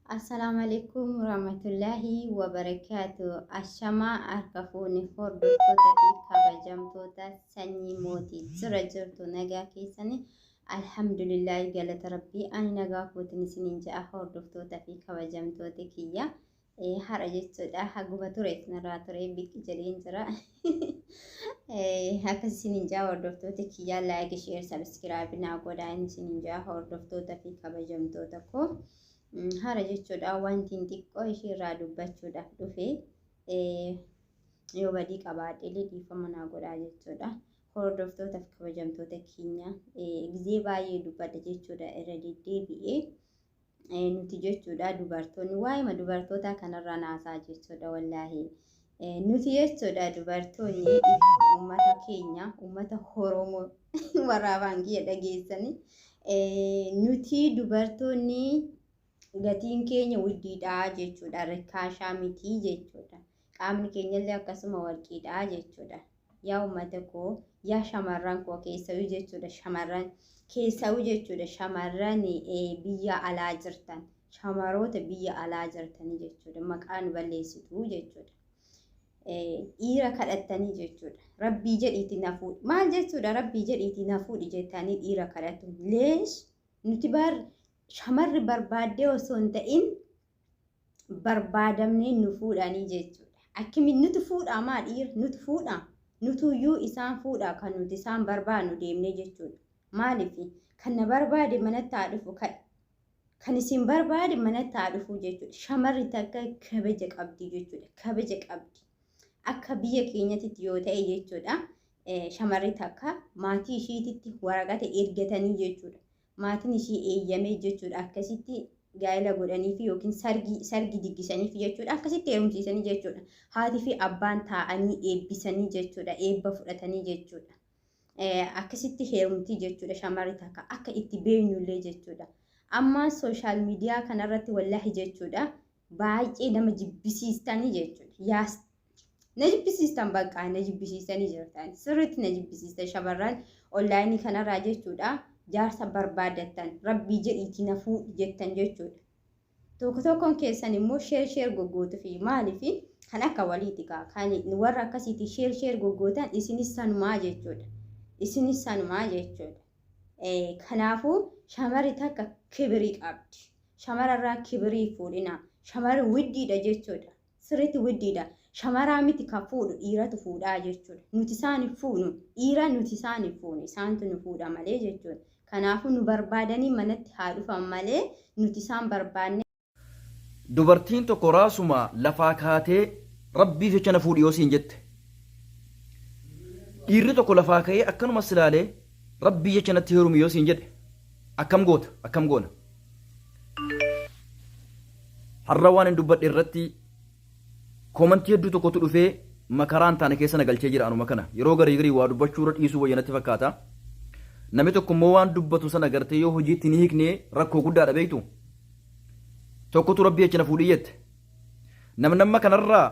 Assalamu alaikum warahmatullahi wabarakatuh. Ashama harkafuuni hordoftoota fi kabajamtoota sanyii mootii jira jirtu nagaa keessanii alhamdulillahi galata rabbii ani nagaa kootiin isiniin ja'a hordoftoota fi kabajamtoota kiyya hara jechuudha haguma tureef narraa ture biqi jedheen jira akkas isiniin ja'a hordoftoota kiyya like share subscribe naa godhaa isiniin ja'a hordoftoota fi kabajamtoota koo hara jechuudha wanti xiqqoo isheerraa dubbachuudhaaf dhufe yoo badii qabaadhe dhiifama naa godhaa jechuudha hordoftoota fi kabajamtoota keenya gizee baay'ee dubbadha jechuudha irra deddeebi'ee nuti jechuudha dubartoonni waa'ima dubartoota kanarra naasaa jechuudha wallaahi nuti jechuudha dubartoonni uummata keenya uummata Oromoo waraabaan kiyya dhageessanii nuti dubartoonni gatiin keenya widdiidha jechuudha rikkaashaa miti jechuudha qaamni keenyallee akkasuma warqiidha jechuudha yaa uummata koo yaa shamarran koo keessawii jechuudha shamarran keessawii jechuudha shamarran biyya alaa jirtan shamaroota biyya alaa jirtanii jechuudha maqaan balleessituu jechuudha dhiira kadhattanii jechuudha rabbii jedhiitii na fuudhi maal jechuudha rabbii jedhiitii na fuudhi jettanii dhiira kadhatu leesh nuti shamarri barbaaddee osoo hin ta'in barbaadamnee nu fuudhanii jechuudha. Akkamiin nuti fuudhaa maa dhiira nuti fuudhaa nutuyyuu isaan fuudhaa kan nuti isaan barbaadnu deemnee jechuudha. Maaliif kan na barbaade manatti haa dhufu kan isin barbaade manatti haa dhufu jechuudha. Shamarri takka kabaja qabdi jechuudha. Kabaja qabdi. Akka biyya keenyatti yoo ta'e jechuudha. Shamarri takka maatii ishiititti waraqata ergatanii jechuudha. Maatiin ishii eeyyamee jechuudha akkasitti gaa'ela godhaniif yookiin sargi diggisaniif jechuudha akkasitti heerumsiisanii jechuudha haatii fi abbaan taa'anii eebbisanii jechuudha eebba fudhatanii jechuudha akkasitti heerumtii jechuudha shamarri takka akka itti beeknullee jechuudha amma sooshaal miidiyaa kanarratti wallaahi jechuudha baay'ee nama jibbisiistanii jechuudha yaas na jibbisiistan bakka na jibbisiistanii jirtan sirriitti na jibbisiistan shamarran onlaayinii kanarraa jechuudha jaarsa barbaadattan rabbii jedhiitii na fuudhi jettan jechuudha. Tokkoon keessan immoo sheer goggootu fi maaliif kan akka waliiti kan warra akkasiiti sheer goggootan isinis sanumaa jechuudha. Isinis sanumaa jechuudha. Kanaafuu shamarri takka kibirii qabdi. Shamararraa kibirii fuudhina. Shamarri widdiidha jechuudha. Sirriitti widdiidha. Shamaraa miti kan fuudhu dhiiratu fuudhaa jechuudha. Nuti isaaniif fuunu dhiira nuti isaaniif fuunu isaantu nu fuudha malee jechuudha. Kanaafuu nu barbaadanii manatti haa dhufan malee nuti isaan barbaanne. Dubartiin tokko raasuma lafaa kaatee rabbii jecha na fuudhi yoo siin jette. Dhiirri tokko lafaa ka'ee akkanumas ilaalee rabbii jecha natti heerumi yoo siin jedhe akkam goota akkam goona. Har'a waan hin dubbadhe irratti koomantii hedduu tokkotu dhufee makaraan taane keessa na galchee jira anuma kana yeroo garii waa dubbachuu irra dhiisuu wayyanatti fakkaata. Namni tokko immoo waan dubbatu sana gartee yoo hojiitti ni hiiknee rakkoo guddaadha beektu. Tokkotu rabbii jecha na fuudhi jette. Nama kanarraa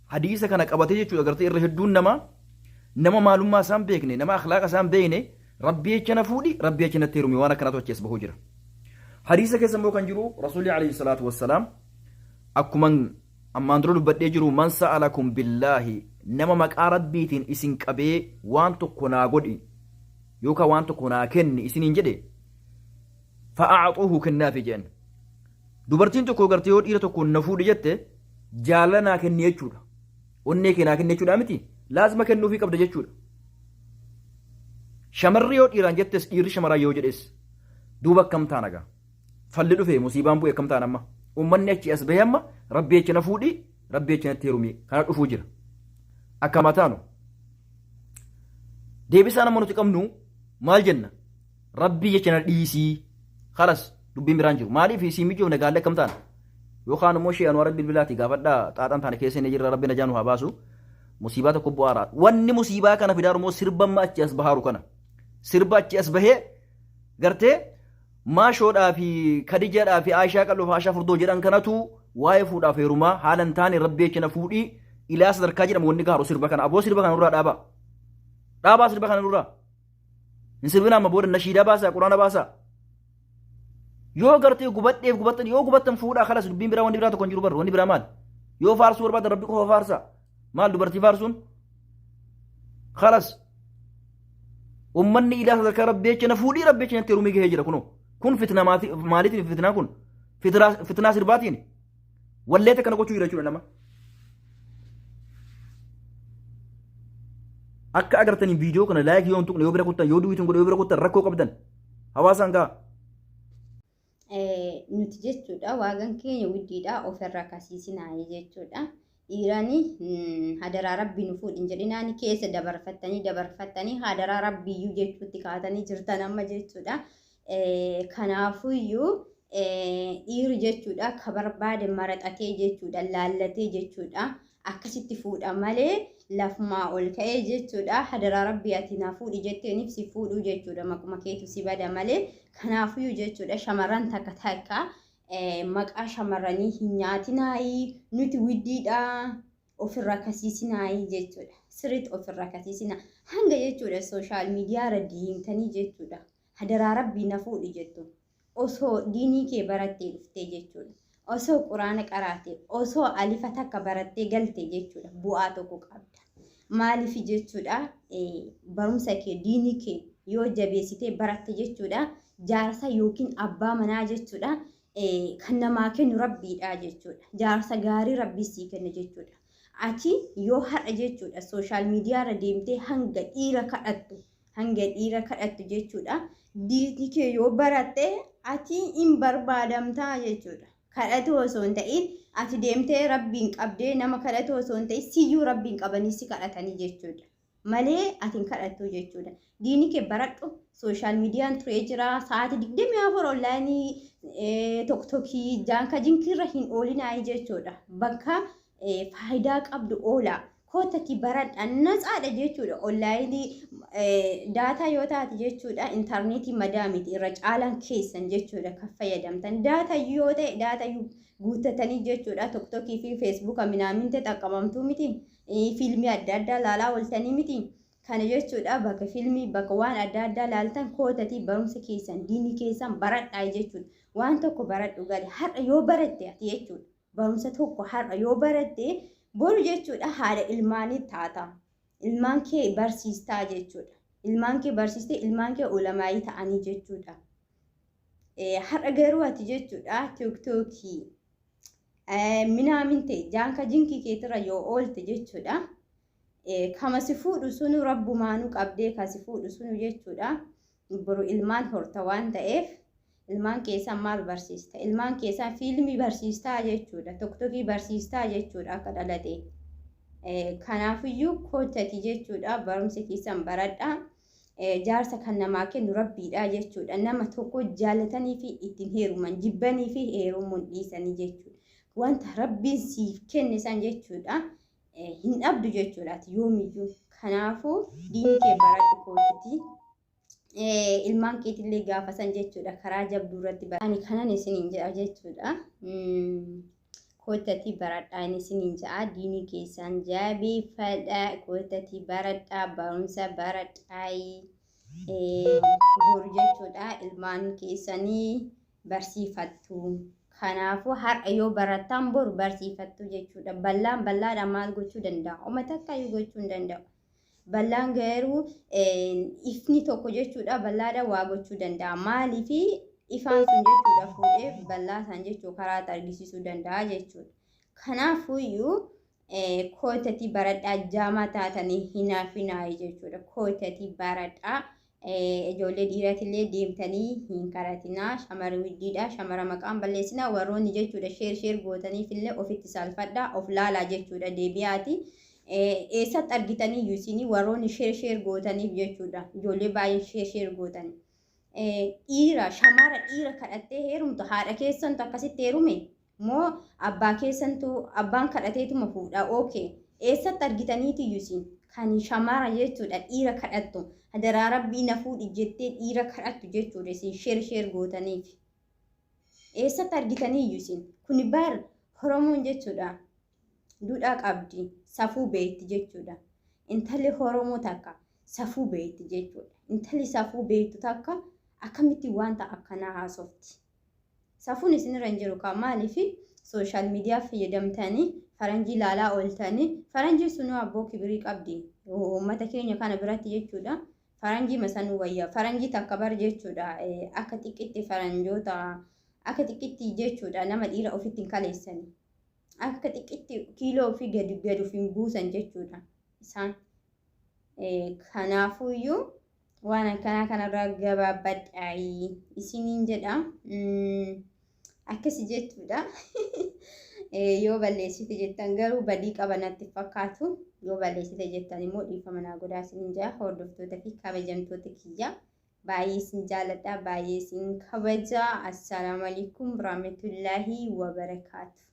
hadiisa kana qabatee jechuudha gartee irra hedduun nama maalummaa isaan beekne nama akhlaaqa isaan beekne rabbii jecha na fuudhi rabbii jecha natti heerumi waan akkanaatu achi as bahuu jira. Hadiisa keessa immoo kan jiru rasuulli alayhi salaatu wassalaam akkuma ammaan dura dubbadhee jiru man sa'alakum billaahi nama maqaa rabbiitiin isin qabee waan tokko naa godhi yookaan waan tokko naa kenni isiniin jedhe fa'aaxuuhu kennaafi jedhan. Dubartiin tokko gartee yoo dhiira tokko na fuudhi jette jaalala naa kenni jechuudha. Onnee kee naa kenni jechuudha miti laazima kennuufii qabda jechuudha. Shamarri yoo dhiiraan jettes dhiirri shamaraa yoo jedhes duuba akkam taana gaa falli dhufee musiibaan bu'e akkam taana amma uummanni achi as bahee amma rabbii jecha na fuudhi rabbii jecha natti heerumi kana dhufuu jira. Akkama taanu deebisaa nama nuti qabnu maal jenna rabbii jecha na dhiisii khalas dubbiin biraan jiru maaliif isii mijoo nagaalle akkam taana yookaan immoo shee anwaara bilbilaati gaafadhaa xaaxaan taane keessa inni jirra rabbi najaanu haa baasu musiibaa tokko bu'aaraa wanni musiibaa kana fidaaru immoo sirbamma achi as bahaaru kana sirba achi as bahee gartee maashoodhaa fi kadijaadhaa fi aayishaa qal'oo fi aashaa furdoo jedhan kanatu waa'ee fuudhaaf heerumaa haala hin taane rabbii jecha na fuudhii ilaa sadarkaa jedhamu wanni gaaru sirba kana aboo sirba kana nurraa dhaabaa sirba kana nurraa hin sirbina amma booda nashiidaa baasaa quraana baasaa yoo gartee gubadheef gubattan yoo gubattan fuudhaa kalas dubbiin biraa wanni biraa tokko hin jiru barru wanni biraa maal yoo faarsuu barbaada rabbi qofa faarsa maal dubartii faarsuun kalas ummanni ilaa sadarkaa rabbeecha na fuudhii rabbeecha natti herumii gahee jira kunoo kun fitna maaliitiin fitnaa kun fitnaa sirbaatiin walleeta kana gochuu jira jechuudha nama akka agartanii viidiyoo kana laayik yoo tuqne yoo bira kuttan yoo duwwiitiin godhe yoo bira kuttan rakkoo qabdan hawaasaan gaa nuti jechuudha waagan keenya widdiidha ofirra kasiisinaa jechuudha dhiiranii hadaraa rabbii nu fuudhin jedhinaani keessa dabarfattanii hadaraa rabbiyyuu jechuutti kaatanii jirtan amma jechuudha kanaafuyyuu dhiirri jechuudha ka barbaade maraxatee jechuudha laallatee jechuudha akkasitti fuudha malee lafumaa ol ka'ee jechuudha hadaraa rabbii ati naa fuudhi jetteeniif si fuudhuu jechuudha maquma keetu si bada malee kanaafuyyuu jechuudha shamarran takka maqaa shamarranii hin nyaatinaayii nuti widdiidha ofirra kasiisinaayii jechuudha sirriitti ofirra kasiisina hanga jechuudha sooshaal miidiyaa irra diimtanii jechuudha hadaraa rabbii na fuudhi jettu osoo diinii kee barattee dhuftee jechuudha osoo quraana qaraate osoo alifa takka barattee galte jechuudha bu'aa tokko qabda maaliif jechuudha barumsa kee diinii kee yoo jabeessitee baratte jechuudha jaarsa yookiin abbaa manaa jechuudha kan namaa kennu rabbiidha jechuudha jaarsa gaarii rabbii sii kenna jechuudha ati yoo har'a jechuudha sooshaal miidiyaa irra deemtee hanga dhiira kadhattu jechuudha diinii kee yoo baratte ati hin barbaadamtaa jechuudha kadhatu osoo hin ta'in ati deemtee rabbiin qabdee nama kadhatu osoo hin ta'in siyyuu rabbiin qabanii si kadhatanii jechuudha malee ati hin kadhattu jechuudha diinii kee baradhu sooshaal miidiyaan turee jira sa'aatii 24 onlaayinii tokkokkii jaanka jinkirra hin oolinaayii jechuudha bakka faayidaa qabdu oola kootatti baradha natsaadha jechuudha onlaayinii daataa yoo taate jechuudha intarneetii madaamiti irra caalaan keessan jechuudha kan fayyadamtan daataa yoo ta'e daataa guuttatanii jechuudha tokkokkii fi feesbuuka minaaminte xaqqabamtuu miti fiilmii adda addaa laalaa ooltanii miti kana jechuudha bakka fiilmii bakka waan adda addaa laaltan kootatii barumsa keessan diinii keessan baradhaa jechuudha waan tokko baradhu gale har'a yoo baratte ati jechuudha barumsa tokko har'a yoo baratte boru jechuudha haadha ilmaanii taata ilmaan kee barsiistaa jechuudha ilmaan kee barsiistee ilmaan kee ulamaayii ta'anii jechuudha har'a garuu ati jechuudha tiiktookii minaaminte jaanka jinkii keetirra yoo oolte jechuudha kama si fuudhu sunu rabbumaanuu qabdee ka si fuudhu sunu jechuudha boru ilmaan horta waan ta'eef ilmaan keessan maal barsiista ilmaan keessan fiilmii barsiistaa jechuudha tiktokii barsiistaa jechuudha akka dhalate kanaafiyyuu kootati jechuudha barumsa keessan baradha jaarsa kan namaa kennu rabbiidha jechuudha nama tokko jaalatanii fi ittiin heeruman jibbanii fi heerumuun dhiisanii jechuudha wanta rabbiin siif kenne san jechuudha hin dhabdu jechuudha yoomiyyuu kanaafuu diinii kee baradhu kootati ilmaan keetillee gaafa san jechuudha karaa jabduu irratti ani kanan isiniin jedha jechuudha kootati baradhaa isiniin jedha diinii keessan jabeeffadha kootati baradhaa barumsa baradhaa boru jechuudha ilmaan keessanii barsiifattu kanaafuu har'a yoo barattan boru barsiifattu jechuudha ballaadhaan maal gochuu danda'a oma takkayyuu gochuu hin danda'u ballaan garuu ifni tokko jechuudha ballaadhaan waa gochuu danda'a maaliifi ifaan sun jechuudha fuudhee ballaa san jechuu karaa argisiisuu danda'a jechuudha kanaafuyyuu kootati baradhaa jaamaa taatanii hinaafinaa jechuudha kootati baradhaa ijoollee dhiiratillee deemtanii hin karatinaa shamara widdiidha shamara maqaan balleessinaa warroonni jechuudha sheer gootaniifillee ofitti saalfadhaa of laalaa jechuudha deebi'aati eessatti argitanii yuusinii warroonni sheer gootaniif jechuudha ijoollee baay'ee sheer gootanii dhiira shamara dhiira kadhattee heerumtu haadha keessantu akkasitti heerume moo abbaa keessantu abbaan kadhateetuma fuudha ookee eessatti argitaniiti yuusin kan shamara jechuudha dhiira kadhattu hadaraa rabbii na fuudhi jettee dhiira kadhattu jechuudha isin sheer gootaniif eessatti argitanii yuusin kun bar Oromoon jechuudha duudhaa qabdi safuu beekti jechuudha intalli Oromoo takka safuu beekti jechuudha intalli safuu beektu takka akkamitti wanta akkanaa haasofti safuun isinirra hin jiru kan maaliif sooshaal miidiyaa fayyadamtanii faranjii ilaalaa ooltanii faranjii sunuu abboo kibirii qabdi uummata keenya kana biratti jechuudha. Faranjii masanuu wayyaa faranjii takka bar jechuudha akka xiqqeetti faranjoota akka xiqqeetti jechuudha nama dhiira ofitti hin kaleessanii akka xiqqeetti kiiloo ofii gadi of hin buusan jechuudha isaan. Kanaafuyyuu waan akkanaa kanarraa gabaabbadhaayii isiniin jedha akkasi jechuudha. Yoo balleessite jettan garuu badii qaba natti fakkaatu. Yoo balleessite jettan immoo dhiifama naa godhaa isiniin jedha. Hordoftoota fi kabajamtoota kiyya baay'ee isin jaalladha baay'ee isin kabaja. Assalaamu alaikum warahmatullaahi wabarakaatu.